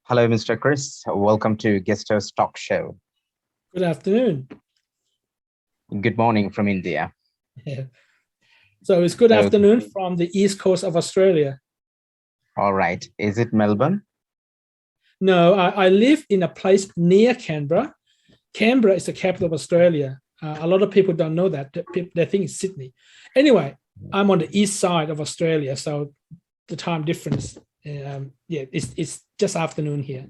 Hello, Mr. Chris. Welcome to Gesto's talk show. Good afternoon. Good morning from India. Yeah. So it's good So, afternoon from the east coast of Australia. all right. Is it Melbourne? No, I live in a place near Canberra. Canberra is the capital of Australia. A lot of people don't know that. They think it's Sydney. Anyway, I'm on the east side of Australia, so the time difference, it's just afternoon here.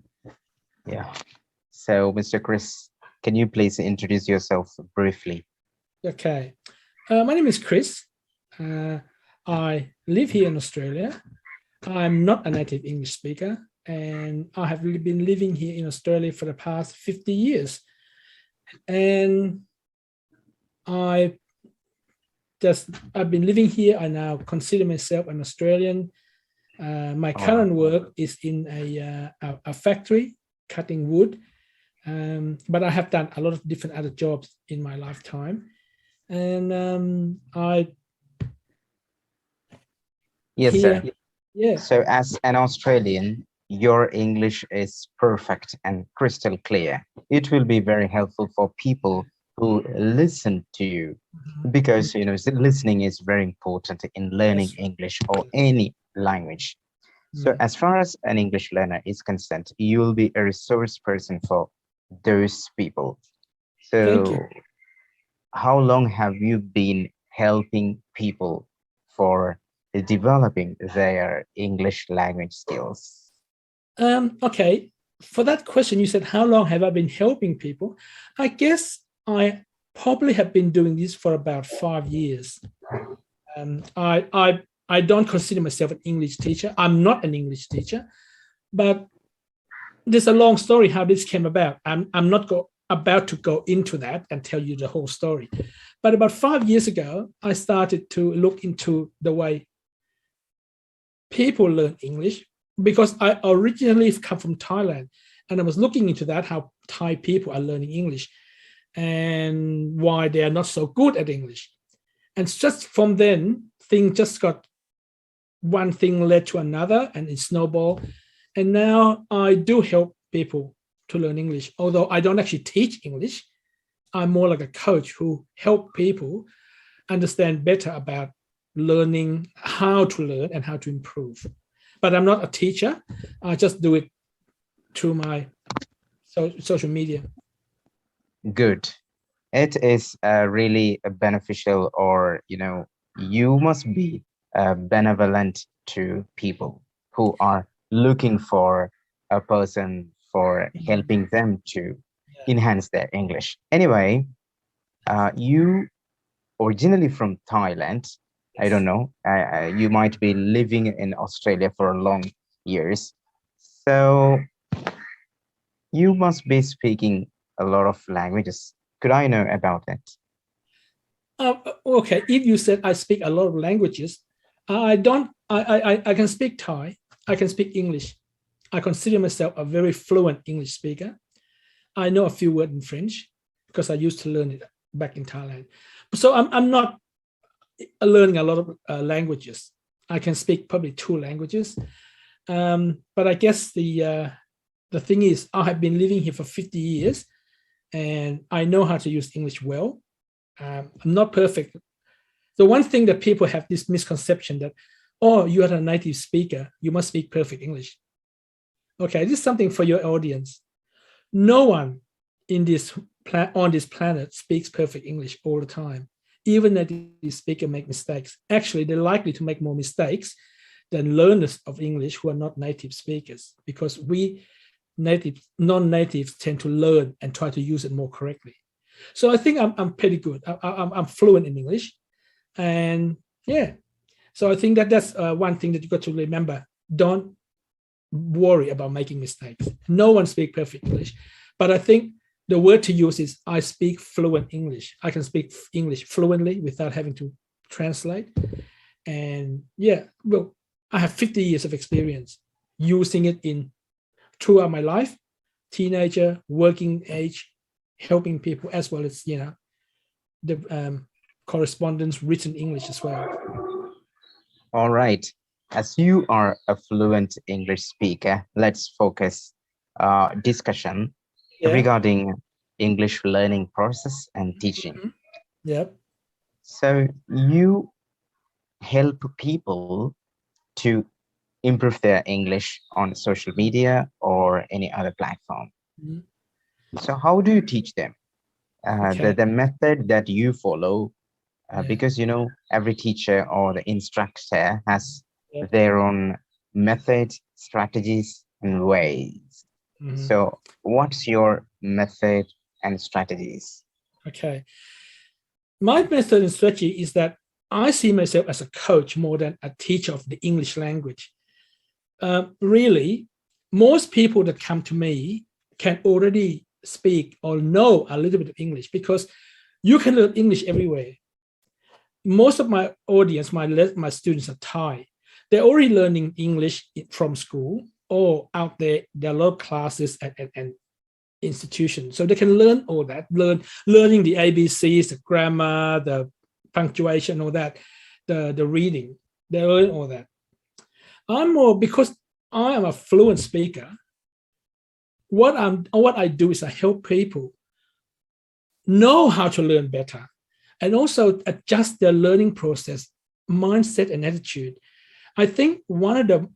Yeah. So, Mr. Chris, can you please introduce yourself briefly? Okay. My name is Chris. I live here in Australia. I'm not a native English speaker, and I have been living here in Australia for the past 50 years. And I've been living here. I now consider myself an Australian. My current work is in a factory cutting wood, but I have done a lot of different other jobs in my lifetime. And Yes, here, sir. yeah. So, as an Australian, your English is perfect and crystal clear. It will be very helpful for people who listen to you because, listening is very important in learning English or any language. So, as far as an English learner is concerned, you will be a resource person for those people. Thank So, you. how long have you been helping people for developing their English language skills? Okay. For that question, you said, how long have I been helping people? I guess I probably have been doing this for about 5 years. I don't consider myself an English teacher. I'm not an English teacher, but there's a long story how this came about. I'm not about to go into that and tell you the whole story. But about 5 years ago, I started to look into the way people learn English because I originally come from Thailand, and I was looking into that, how Thai people are learning English and why they are not so good at English. And just from then, things just got, one thing led to another, and it snowballed. And now I do help people to learn English, although I don't actually teach English. I'm more like a coach who help people understand better about learning, how to learn and how to improve. But I'm not a teacher. I just do it through my social media. Good. It is really beneficial, or you must be benevolent to people who are looking for a person for helping them to enhance their English. Anyway, you originally from Thailand. I don't know. You might be living in Australia for long years, so you must be speaking a lot of languages. Could I know about it? Okay, if you said I speak a lot of languages, I don't. I can speak Thai. I can speak English. I consider myself a very fluent English speaker. I know a few words in French because I used to learn it back in Thailand. So I'm not learning a lot of languages. I can speak probably 2 languages. But I guess the thing is, I have been living here for 50 years and I know how to use English well. I'm not perfect. The one thing that people have this misconception that, oh, you are a native speaker, you must speak perfect English. Okay, this is something for your audience. No one on this planet speaks perfect English all the time. Even native speakers make mistakes. Actually, they're likely to make more mistakes than learners of English who are not native speakers, because we non-natives tend to learn and try to use it more correctly. So I think I'm pretty good. I'm fluent in English, and yeah. So I think that's one thing that you got to remember. Don't worry about making mistakes. No one speaks perfect English, but I think the word to use is I speak fluent English. I can speak English fluently without having to translate. And yeah, well, I have 50 years of experience using it throughout my life, teenager, working age, helping people, as well as the correspondence, written English as well. All right. As you are a fluent English speaker, let's focus discussion Yeah. regarding English learning process and teaching. Mhm. Yep. So you help people to improve their English on social media or any other platform. Mhm. So how do you teach them? Okay. The method that you follow, Yeah. because you know every teacher or the instructor has Yep. their own methods, strategies, and ways. Mhm. So what's your method and strategies? Okay. My method and strategy is that I see myself as a coach more than a teacher of the English language. Really, most people that come to me can already speak or know a little bit of English because you can learn English everywhere. Most of my audience, my students are Thai. They're already learning English from school or out there. There are a lot of classes and institutions, so they can learn all that. Learning the ABCs, the grammar, the punctuation, all that, the reading. They learn all that. I'm more because I am a fluent speaker. What I do is I help people know how to learn better and also adjust their learning process, mindset, and attitude. I think one of the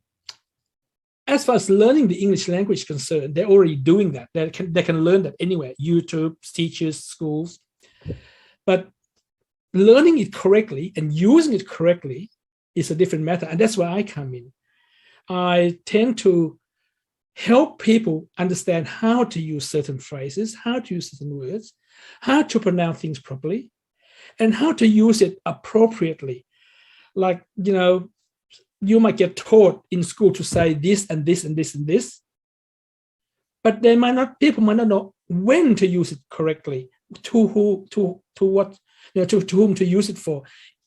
as far as learning the English language is concerned, they're already doing that. They can learn that anywhere, YouTube, teachers, schools. But learning it correctly and using it correctly is a different matter. And that's where I come in. I tend to help people understand how to use certain phrases, how to use certain words, how to pronounce things properly, and how to use it appropriately. Like, you might get taught in school to say this and this and this and this, but people might not know when to use it correctly, to what, to whom to use it for.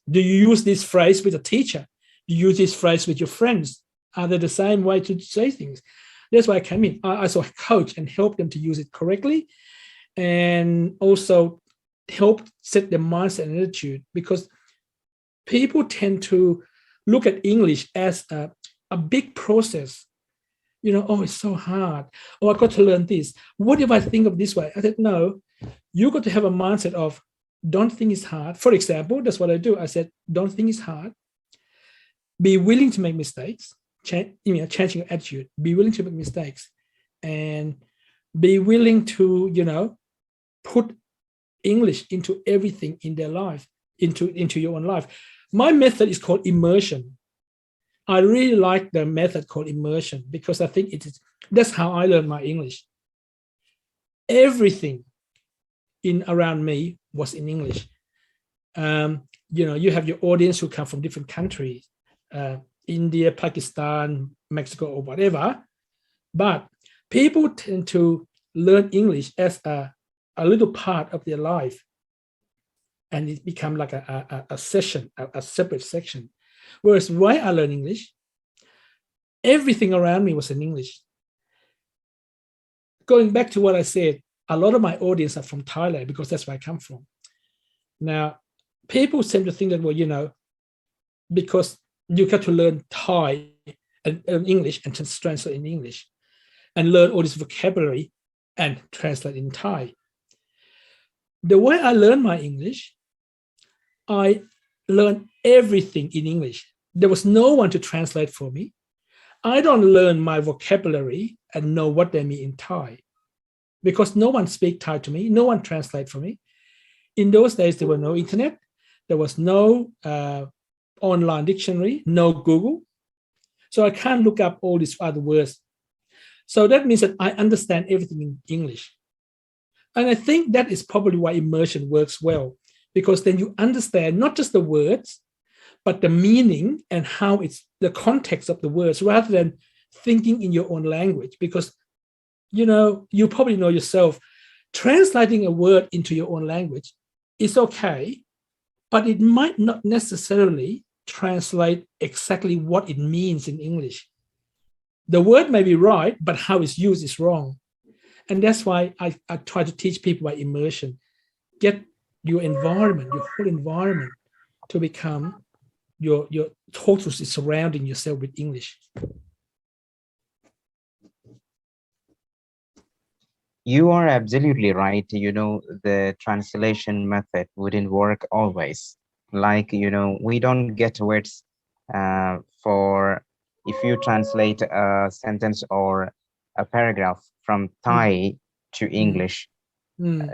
Do you use this phrase with a teacher? Do you use this phrase with your friends? Are they the same way to say things? That's why I come in. I also coach and help them to use it correctly, and also help set their mindset and attitude, because people tend to look at English as a big process. Oh, it's so hard. Oh, I got to learn this. What if I think of this way? I said, no, you got to have a mindset of don't think it's hard. For example, that's what I do. I said, don't think it's hard. Be willing to make mistakes. Changing your attitude. Be willing to make mistakes, and be willing to, put English into everything in their life, into your own life. My method is called immersion. I really like the method called immersion because I think that's how I learned my English. Everything in around me was in English. You have your audience who come from different countries, India, Pakistan, Mexico, or whatever. But people tend to learn English as a little part of their life, and it becomes like a session, a separate section. Whereas why I learned English, everything around me was in English. Going back to what I said, a lot of my audience are from Thailand because that's where I come from. Now, people tend to think that, well, because you got to learn Thai and English and translate in English and learn all this vocabulary and translate in Thai. The way I learned my English, I learned everything in English. There was no one to translate for me. I don't learn my vocabulary and know what they mean in Thai because no one speak Thai to me. No one translate for me. In those days, there was no internet. There was no online dictionary, no Google. So I can't look up all these other words. So that means that I understand everything in English. And I think that is probably why immersion works well, because then you understand not just the words, but the meaning and how it's the context of the words rather than thinking in your own language. Because, you probably know yourself, translating a word into your own language is okay, but it might not necessarily translate exactly what it means in English. The word may be right, but how it's used is wrong. And that's why I try to teach people by immersion. Get your environment, your whole environment, to become your total surrounding yourself with English. You are absolutely right. The translation method wouldn't work always. Like, we don't get words for if you translate a sentence or a paragraph from Mm, Thai to mm, English. mm.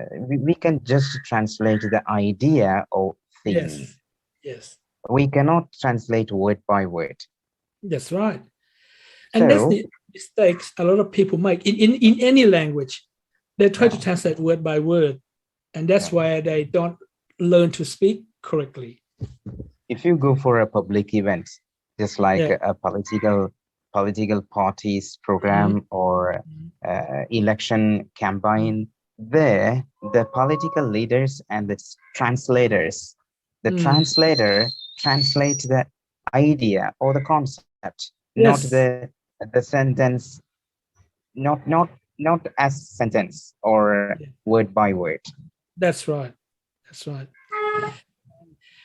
We can just translate the idea or theme. Yes, yes, We cannot translate word by word. that's right. And that's So, the mistakes a lot of people make in any language. They try yeah, to translate word by word, and that's yeah. why they don't learn to speak correctly. If you go for a public event, just like Yeah. a political party's Mm, program or election mm, campaign, there the political leaders and the mm. translator translate the idea or the concept, not Yes, the sentence, not as sentence or yeah, word by word. that's right. That's right.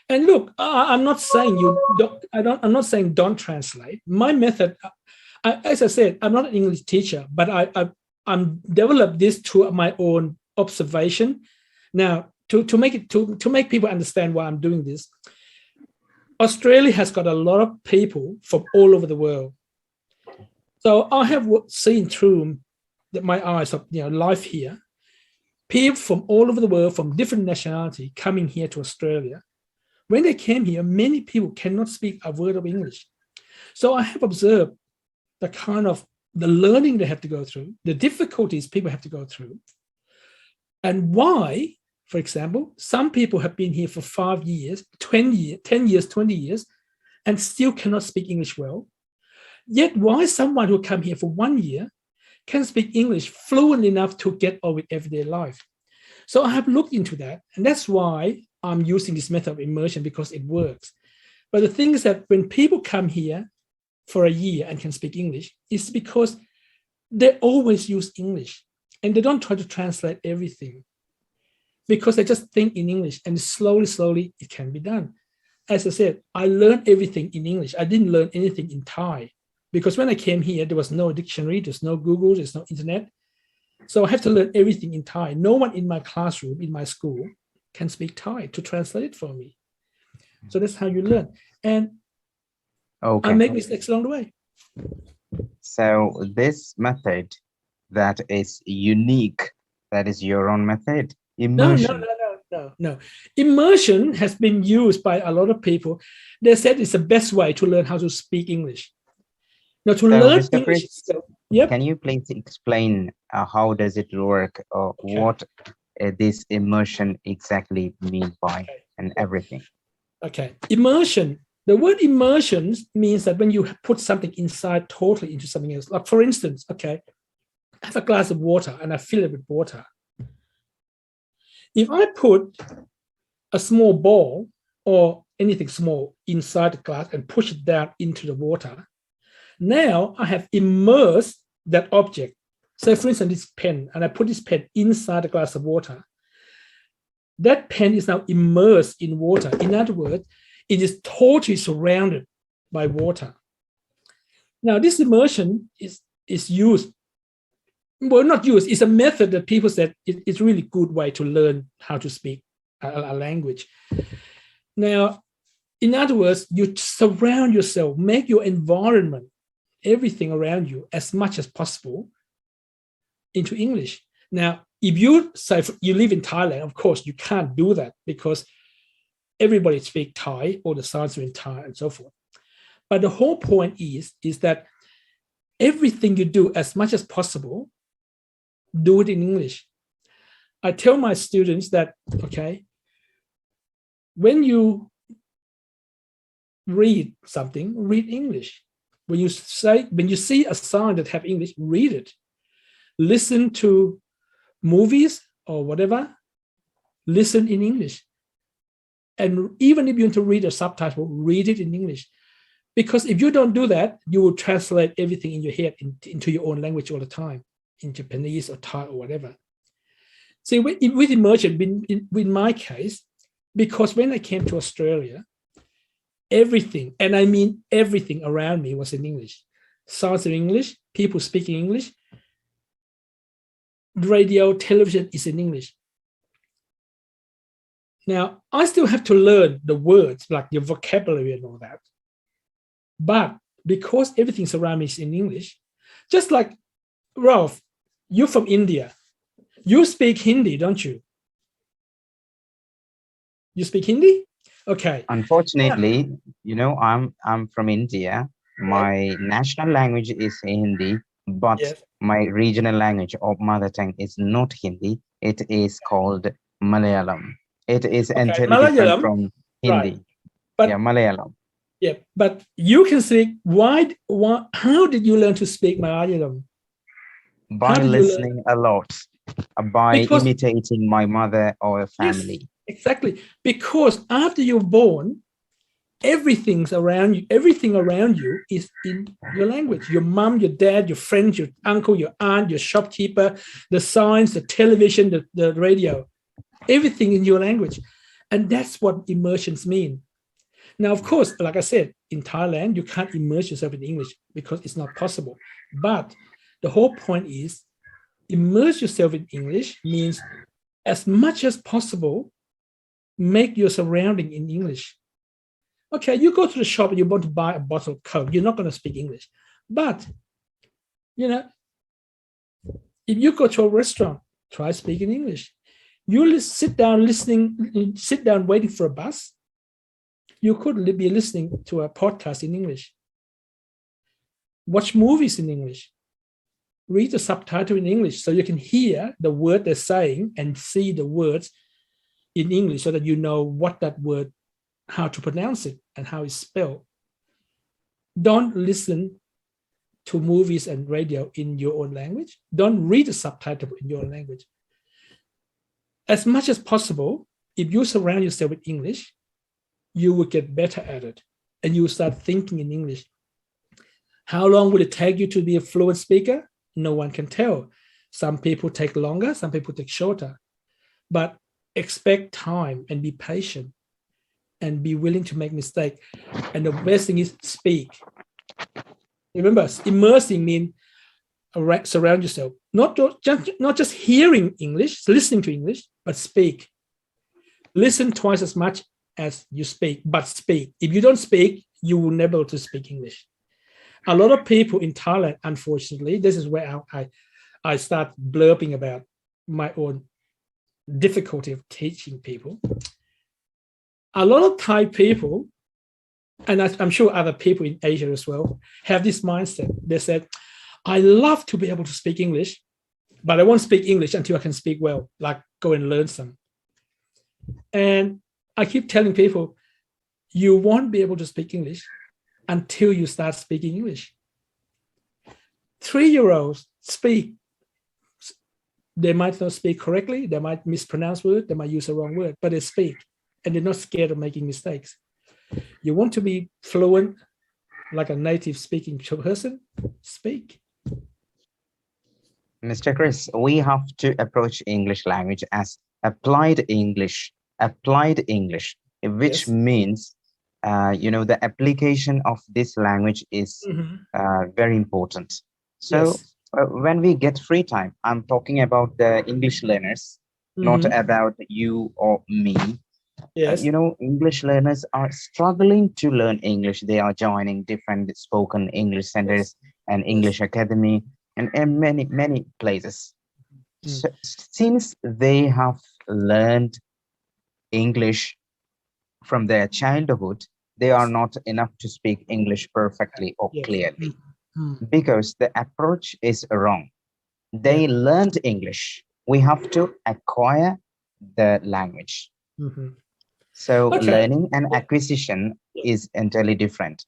And look, I'm not saying you don't. I'm not saying don't translate. My method, as I said, I'm not an English teacher, but I'm developed this through my own observation. Now, to make it to make people understand why I'm doing this, Australia has got a lot of people from all over the world. So I have seen through my eyes of life here, people from all over the world, from different nationality, coming here to Australia. When they came here, many people cannot speak a word of English. So I have observed the kind of the learning they have to go through, the difficulties people have to go through, and why, for example, some people have been here for 5 years, 20 years, 10 years, 20 years, and still cannot speak English well. Yet why someone who come here for 1 year can speak English fluent enough to get on with everyday life. So I have looked into that, and that's why I'm using this method of immersion, because it works. But the thing is that when people come here for a year and can speak English, it's because they always use English and they don't try to translate everything, because they just think in English, and slowly, slowly it can be done. As I said, I learned everything in English. I didn't learn anything in Thai, because when I came here, there was no dictionary, there's no Google, there's no internet. So I have to learn everything in Thai. No one in my classroom, in my school, can speak Thai to translate it for me. So that's how you learn. And I Okay. make mistakes along the way. So this method that is unique, that is your own method, No, no, immersion. no, no, no, no. Immersion has been used by a lot of people. They said it's the best way to learn how to speak English. Now, to So, learn Mr. English Chris, itself, yep. can you please explain how does it work or Okay, what this immersion exactly mean by okay, and everything? okay. Immersion. The word immersion means that when you put something inside totally into something else. Like, for instance, okay, I have a glass of water and I fill it with water. If I put a small ball or anything small inside the glass and push it down into the water, now I have immersed that object. So, for instance, this pen, and I put this pen inside a glass of water. That pen is now immersed in water. In other words, it is totally surrounded by water. Now, this immersion is used, well, not used, it's a method that people said it's really good way to learn how to speak a language. Now, in other words, you surround yourself, make your environment, everything around you, as much as possible into English. Now, if you say you live in Thailand, of course, you can't do that because everybody speaks Thai, all the signs are in Thai and so forth. But the whole point is that everything you do, as much as possible, do it in English. I tell my students that, okay, when you read something, read English. When you see a sign that have English, read it. Listen to movies or whatever, listen in English. And even if you want to read a subtitle, read it in English. Because if you don't do that, you will translate everything in your head into your own language all the time, in Japanese or Thai or whatever. See, with immersion, in my case, because when I came to Australia, everything, and I mean everything around me was in English. Sounds in English, people speaking English. radio, television is in English. Now, I still have to learn the words, like your vocabulary and all that. But because everything around me is in English, just like Ralph, you're from India. You speak Hindi, don't you? You speak Hindi? Okay. Unfortunately, I'm from India. Right. My national language is Hindi, but Yes. my regional language or mother tongue is not Hindi. It is called Malayalam. It is Okay. entirely different Malayalam. from Right. Hindi. Yeah, But Malayalam. yeah, but you can speak. Why? How did you learn to speak Malayalam? How By did you learn? listening a lot, by Because imitating my mother or yes, family. exactly. Because after you're born, everything around you is in your language. Your mom, your dad, your friends, your uncle, your aunt, your shopkeeper, the signs, the television, the radio, everything in your language. And that's what immersions mean. Now, of course, like I said, in Thailand, you can't immerse yourself in English because it's not possible. But the whole point is immerse yourself in English means as much as possible, make your surrounding in English. Okay, you go to the shop and you want to buy a bottle of Coke, you're not going to speak English. But, if you go to a restaurant, try speaking English. You sit down waiting for a bus, you could be listening to a podcast in English. Watch movies in English. Read the subtitle in English so you can hear the word they're saying and see the words in English so that you know what that word, how to pronounce it and how it's spelled. Don't listen to movies and radio in your own language. Don't read the subtitle in your own language. As much as possible, if you surround yourself with English, you will get better at it and you will start thinking in English. How long will it take you to be a fluent speaker? No one can tell. Some people take longer, some people take shorter. But expect time and be patient and be willing to make mistakes. And the best thing is speak. Remember, immersing means surround yourself. Not just hearing English, listening to English, but speak. Listen twice as much as you speak, but speak. If you don't speak, you will never be able to speak English. A lot of people in Thailand, unfortunately, this is where I start blurbing about my own difficulty of teaching people. A lot of Thai people, and I'm sure other people in Asia as well, have this mindset. They said, I love to be able to speak English, but I won't speak English until I can speak well, like go and learn some. And I keep telling people, you won't be able to speak English until you start speaking English. 3-year-olds speak. They might not speak correctly. They might mispronounce words. They might use the wrong word, but they speak and they're not scared of making mistakes. You want to be fluent like a native speaking person, speak. Mr. Chris, we have to approach English language as applied English, which Yes. means, the application of this language is very important. So Yes. when we get free time, I'm talking about the English learners, not about you or me. Yes. English learners are struggling to learn English. They are joining different spoken English centers and English academy and many, many places. So, since they have learned English from their childhood, they are not enough to speak English perfectly or clearly because the approach is wrong. They learned English. We have to acquire the language. So learning and acquisition is entirely different.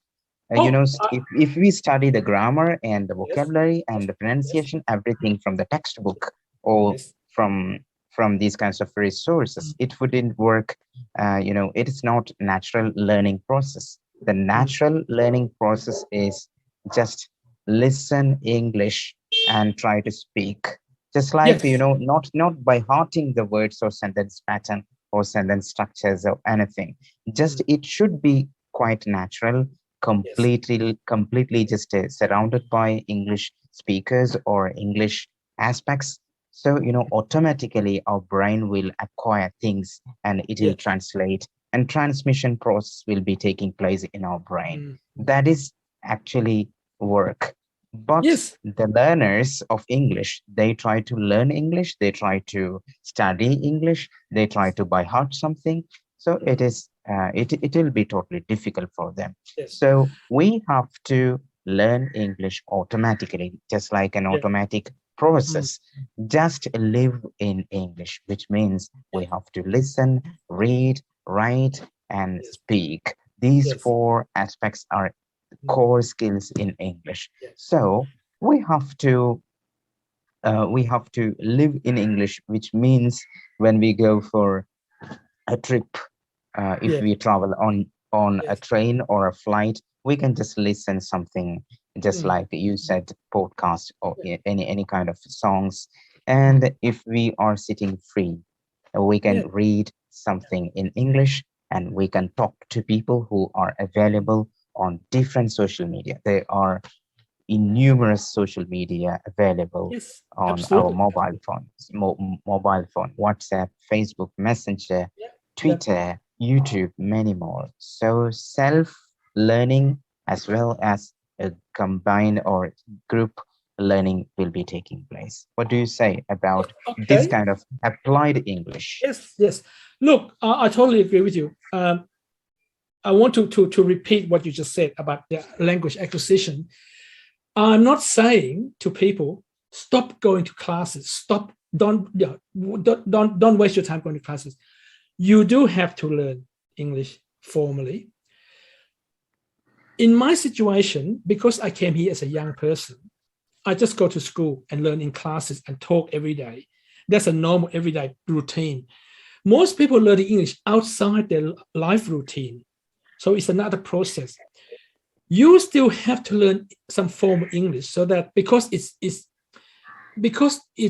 If we study the grammar and the vocabulary and the pronunciation, everything from the textbook or from these kinds of resources, it wouldn't work. It is not natural learning process. The natural learning process is just listen English and try to speak. Just like, not by hearting the words or sentence pattern or sentence structures or anything. Just it should be quite natural, completely just surrounded by English speakers or English aspects. So, automatically our brain will acquire things and it will Yes. translate, and transmission process will be taking place in our brain. Mm. That is actually work. But Yes. the learners of English, they try to learn English, they try to study English, they try to by heart something. So Mm. it will be totally difficult for them. Yes. So we have to learn English automatically, just like an Yeah. automatic Mm. process. Just live in English, which means we Yes. have to listen, read, write, and Yes. speak. These Yes. four aspects are Mm. core skills in English. Yeah. So we have to live in English, which means when we go for a trip, if Yeah. we travel on a Yes. train or a flight, we can just listen something, just Mm. like you said, podcast or Yeah. any kind of songs. Mm. And if we are sitting free, we can Yeah. read something in English, and we can talk to people who are Mm. available on different social media. There are innumerous social media available Yes. on our Absolutely. mobile phones, mobile phone, WhatsApp, Facebook Messenger, Yeah. Yeah. Twitter, YouTube, many more. So self-learning as well as a combined or group learning will be taking place. What do you say about this Okay. kind of applied English? Yes. Yes. Look, I totally agree with you. I want to repeat what you just said about the language acquisition. I'm not saying to people stop going to classes. Stop. Don't yeah, don't waste your time going to classes. You do have to learn English formally. In my situation, because I came here as a young person, I just go to school and learn in classes and talk every day. That's a normal everyday routine. Most people learn English outside their life routine. So it's another process. You still have to learn some form of English so that because it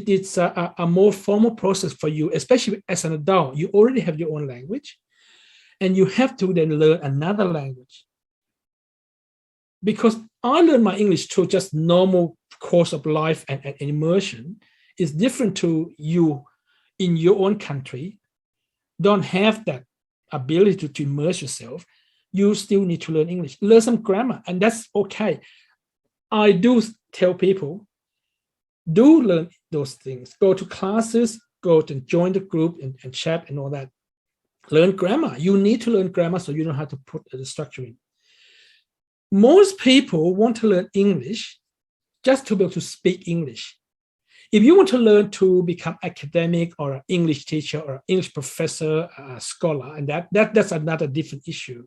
is a more formal process for you, especially as an adult, you already have your own language and you have to then learn another language. Because I learned my English through just normal course of life and immersion is different to you in your own country, don't have that ability to immerse yourself. You still need to learn English, learn some grammar, and that's okay. I do tell people, do learn those things. Go to classes, go to join the group and chat and all that. Learn grammar. You need to learn grammar so you know how to put the structure in. Most people want to learn English just to be able to speak English. If you want to learn to become academic or an English teacher or an English professor, a scholar, and that's another different issue.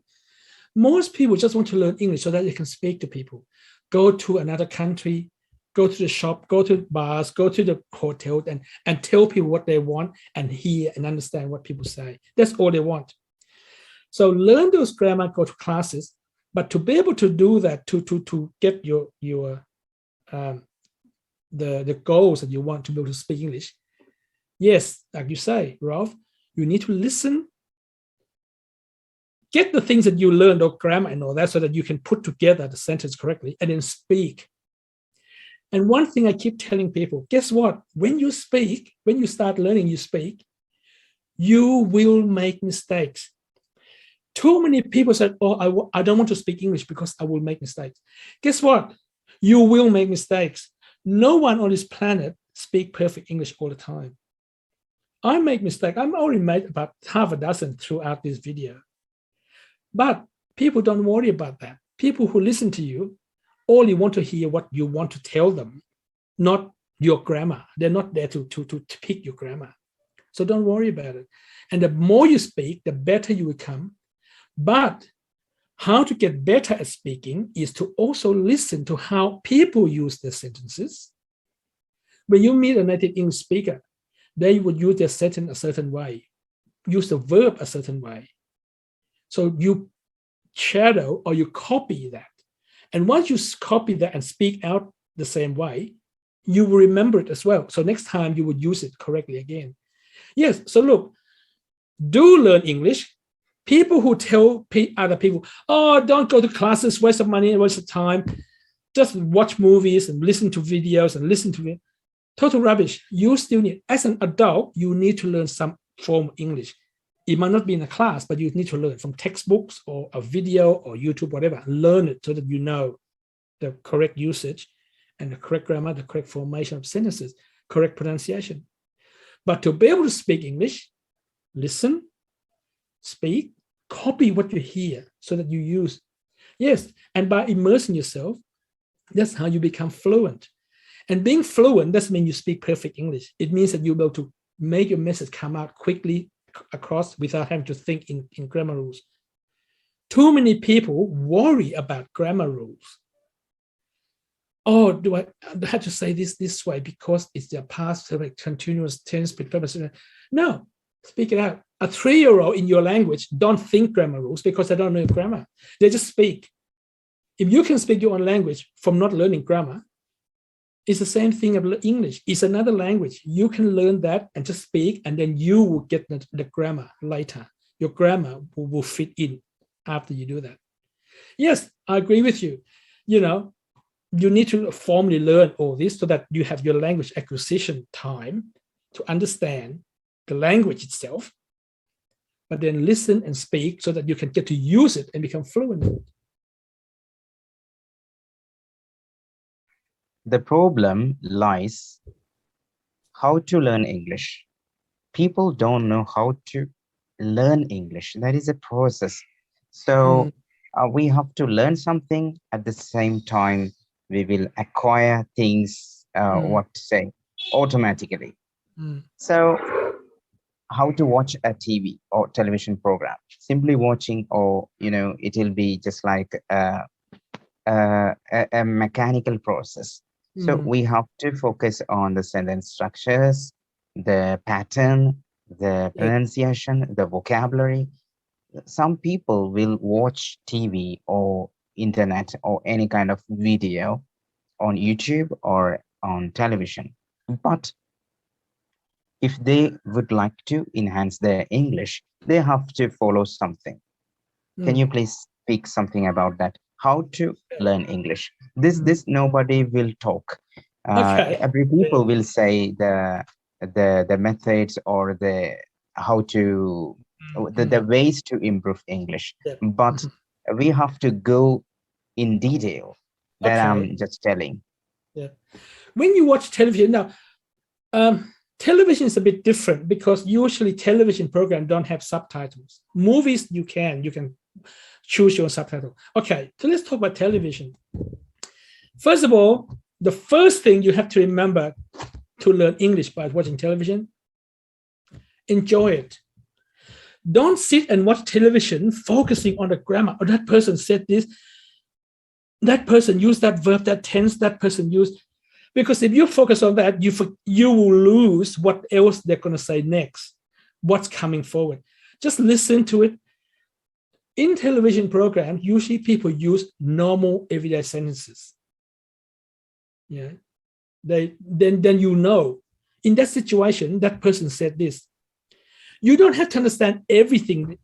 Most people just want to learn English so that they can speak to people, go to another country, go to the shop, go to bars, go to the hotel, and tell people what they want and hear and understand what people say. That's all they want. So learn those grammar, go to classes, but to be able to do that, to get your um, the goals that you want to be able to speak English, yes, like you say, Ralph, you need to listen, get the things that you learned or grammar and all that so that you can put together the sentence correctly and then speak. And one thing I keep telling people, guess what? When you speak, when you start learning, you speak, you will make mistakes. Too many people said, oh, I don't want to speak English because I will make mistakes. Guess what? You will make mistakes. No one on this planet speak perfect English all the time. I make mistakes. I've already made about half a dozen throughout this video. But people don't worry about that. People who listen to you only want to hear what you want to tell them, not your grammar. They're not there to pick your grammar. So don't worry about it. And the more you speak, the better you become. But how to get better at speaking is to also listen to how people use their sentences. When you meet a native English speaker, they would use their sentence a certain way, use the verb a certain way. So you shadow or you copy that. And once you copy that and speak out the same way, you will remember it as well. So next time you would use it correctly again. Yes, so look, do learn English. People who tell other people, oh, don't go to classes, waste of money, waste of time, just watch movies and listen to videos and listen to it. Total rubbish. You still need, as an adult, you need to learn some form of English. It might not be in a class, but you need to learn from textbooks or a video or YouTube, whatever. Learn it so that you know the correct usage and the correct grammar, the correct formation of sentences, correct pronunciation. But to be able to speak English, listen, speak, copy what you hear so that you use. Yes, and by immersing yourself, that's how you become fluent. And being fluent doesn't mean you speak perfect English. It means that you'll be able to make your message come out quickly across without having to think in grammar rules. Too many people worry about grammar rules. Oh, do I have to say this way because it's their past continuous tense preposition? No, speak it out. A 3-year-old in your language don't think grammar rules because they don't know grammar. They just speak. If you can speak your own language from not learning grammar, it's the same thing about English. It's another language. You can learn that and just speak, and then you will get the grammar later. Your grammar will fit in after you do that. Yes, I agree with you. You need to formally learn all this so that you have your language acquisition time to understand the language itself, but then listen and speak so that you can get to use it and become fluent in it. The problem lies how to learn English. People don't know how to learn English. That is a process. So we have to learn something at the same time. We will acquire things, automatically. So how to watch a TV or television program? Simply watching, or, it will be just like a mechanical process. So we have to focus on the sentence structures, the pattern, the pronunciation, the vocabulary. Some people will watch TV or internet or any kind of video on YouTube or on television. But if they would like to enhance their English, they have to follow something. Can you please speak something about that? How to learn English? This nobody will talk. Every people will say the methods or the how to the ways to improve English, but we have to go in detail. That I'm just telling. Yeah, when you watch television now, television is a bit different because usually television programs don't have subtitles. Movies you can choose your subtitle. Okay, so let's talk about television. First of all, the first thing you have to remember to learn English by watching television, enjoy it. Don't sit and watch television focusing on the grammar. Oh, that person said this. That person used that verb, that tense, that person used. Because if you focus on that, you will lose what else they're going to say next, what's coming forward. Just listen to it. In television programs, usually people use normal everyday sentences. Yeah, then in that situation, that person said this. You don't have to understand everything,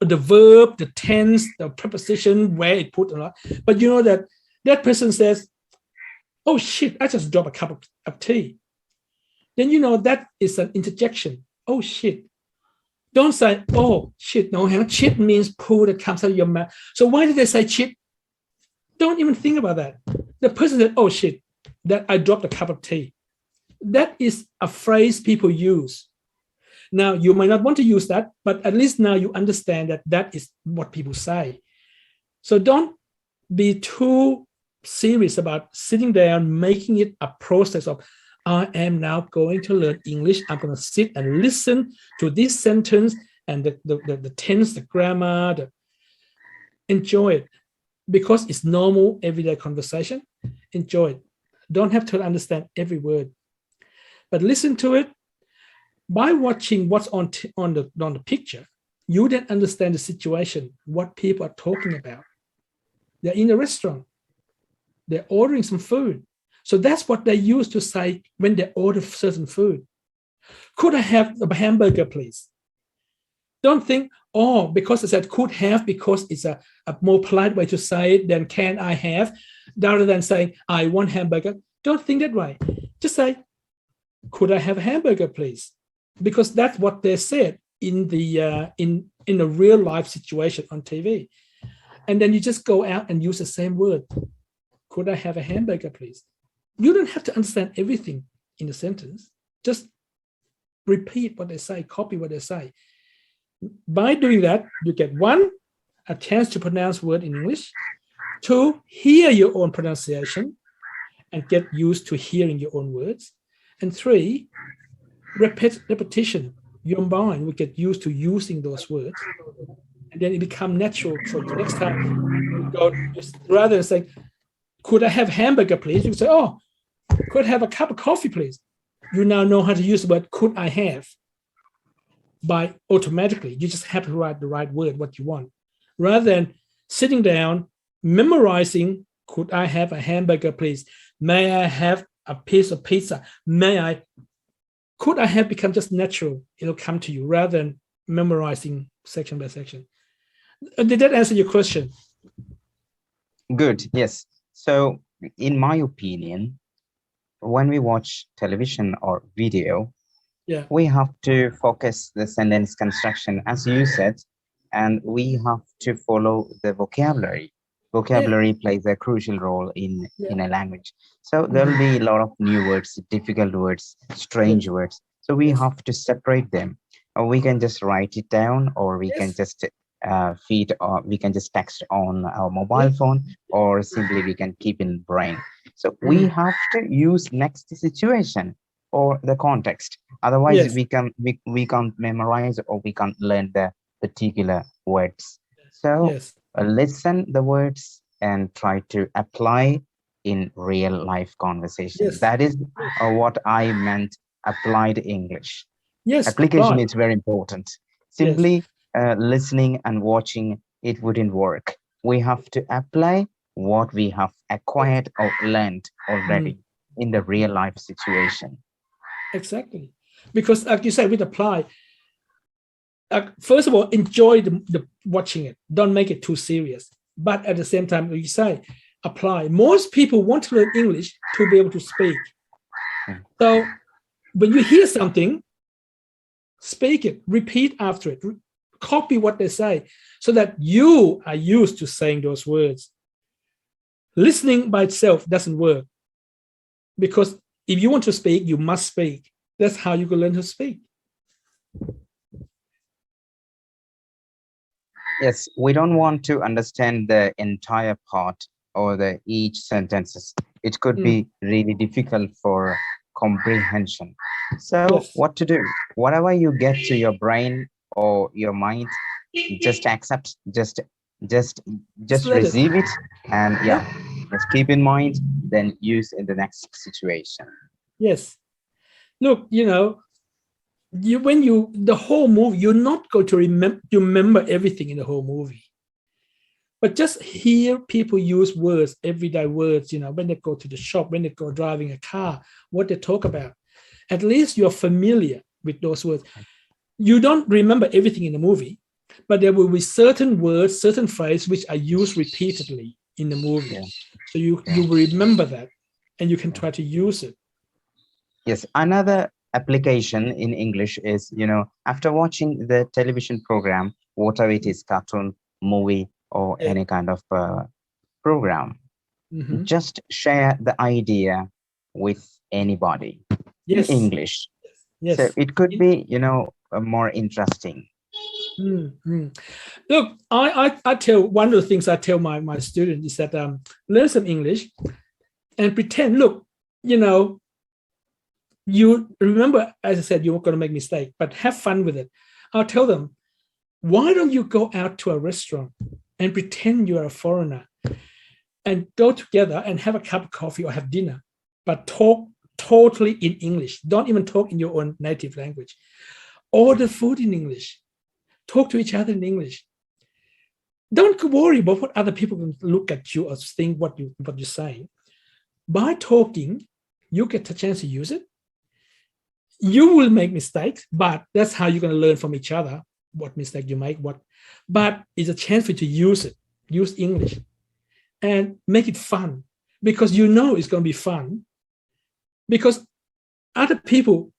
the verb, the tense, the preposition, where it put or not, but you know that person says, "Oh shit, I just dropped a cup of tea." Then you know that is an interjection. Oh shit. Don't say, "Oh shit." No, shit means poo that comes out of your mouth. So why did they say shit? Don't even think about that. The person said, "Oh shit, that I dropped a cup of tea." That is a phrase people use. Now, you might not want to use that, but at least now you understand that is what people say. So don't be too serious about sitting there and making it a process of, I am now going to learn English. I'm going to sit and listen to this sentence and the tense, the grammar. Enjoy it because it's normal everyday conversation. Enjoy it. Don't have to understand every word, but listen to it. By watching what's on the picture, you then understand the situation, what people are talking about. They're in a restaurant. They're ordering some food. So that's what they use to say when they order certain food. Could I have a hamburger, please? Don't think, oh, because I said could have, because it's a more polite way to say it than can I have, rather than saying I want hamburger. Don't think that way. Just say, could I have a hamburger, please? Because that's what they said in the in a real life situation on TV. And then you just go out and use the same word. Could I have a hamburger, please? You don't have to understand everything in the sentence. Just repeat what they say, copy what they say. By doing that, you get one, a chance to pronounce word in English. Two, hear your own pronunciation and get used to hearing your own words. And three, repetition. Your mind will get used to using those words, and then it becomes natural for you. Next time you go, rather than saying, could I have hamburger, please? You say, oh, could I have a cup of coffee, please? You now know how to use the word could I have by automatically. You just have to write the right word, what you want, rather than sitting down, memorizing, could I have a hamburger, please? May I have a piece of pizza? Could I have become just natural? It'll come to you rather than memorizing section by section. Did that answer your question? Good, yes. So in my opinion, when we watch television or video, Yeah, we have to focus the sentence construction, as you said, and we have to follow the vocabulary. Vocabulary plays a crucial role in a language. So there will be a lot of new words, difficult words, strange words. So we have to separate them. Or we can just write it down, or we can just feed, or we can just text on our mobile phone, or simply we can keep in brain. So we have to use next situation or the context. Otherwise, we can't memorize, or we can't learn the particular words. So listen the words and try to apply in real life conversation. That is what I meant applied English. Application is very important. Simply listening and watching, it wouldn't work. We have to apply what we have acquired or learned already in the real life situation. Exactly. Because like you said, with apply, first of all, enjoy the watching it. Don't make it too serious. But at the same time, you say, apply. Most people want to learn English to be able to speak. So when you hear something, speak it, repeat after it, copy what they say, so that you are used to saying those words. Listening by itself doesn't work, because if you want to speak, you must speak. That's how you can learn to speak. Yes, we don't want to understand the entire part or the each sentences. It could be really difficult for comprehension. So what to do? Whatever you get to your brain or your mind, just accept, just receive it, and just keep in mind, then use in the next situation. Yes. Look, the whole movie, you're not going to remember everything in the whole movie, but just hear people use words, everyday words, when they go to the shop, when they go driving a car, what they talk about. At least you're familiar with those words. You don't remember everything in the movie, but there will be certain words, certain phrases which are used repeatedly in the movie. So you will remember that, and you can try to use it. Yes, another application in English is, after watching the television program, whatever it is, cartoon, movie, or any kind of program, just share the idea with anybody in English. So it could be, more interesting. Look, I tell, one of the things I tell my students is that learn some English and pretend, look, you remember, as I said, you're going to make a mistake, but have fun with it. I'll tell them, why don't you go out to a restaurant and pretend you're a foreigner and go together and have a cup of coffee or have dinner, but talk totally in English. Don't even talk in your own native language. Order food in English. Talk to each other in English. Don't worry about what other people can look at you or think what you're saying. By talking, you get a chance to use it. You will make mistakes, but that's how you're going to learn from each other, what mistake you make, but it's a chance for you to use it, use English, and make it fun, because it's going to be fun. Because other people,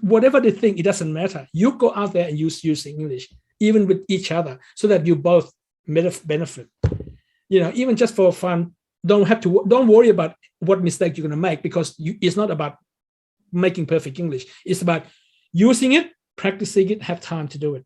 whatever they think, it doesn't matter. You go out there and use English, even with each other, so that you both benefit. Even just for fun, don't worry about what mistake you're going to make, because it's not about making perfect English. It's about using it, practicing it, have time to do it.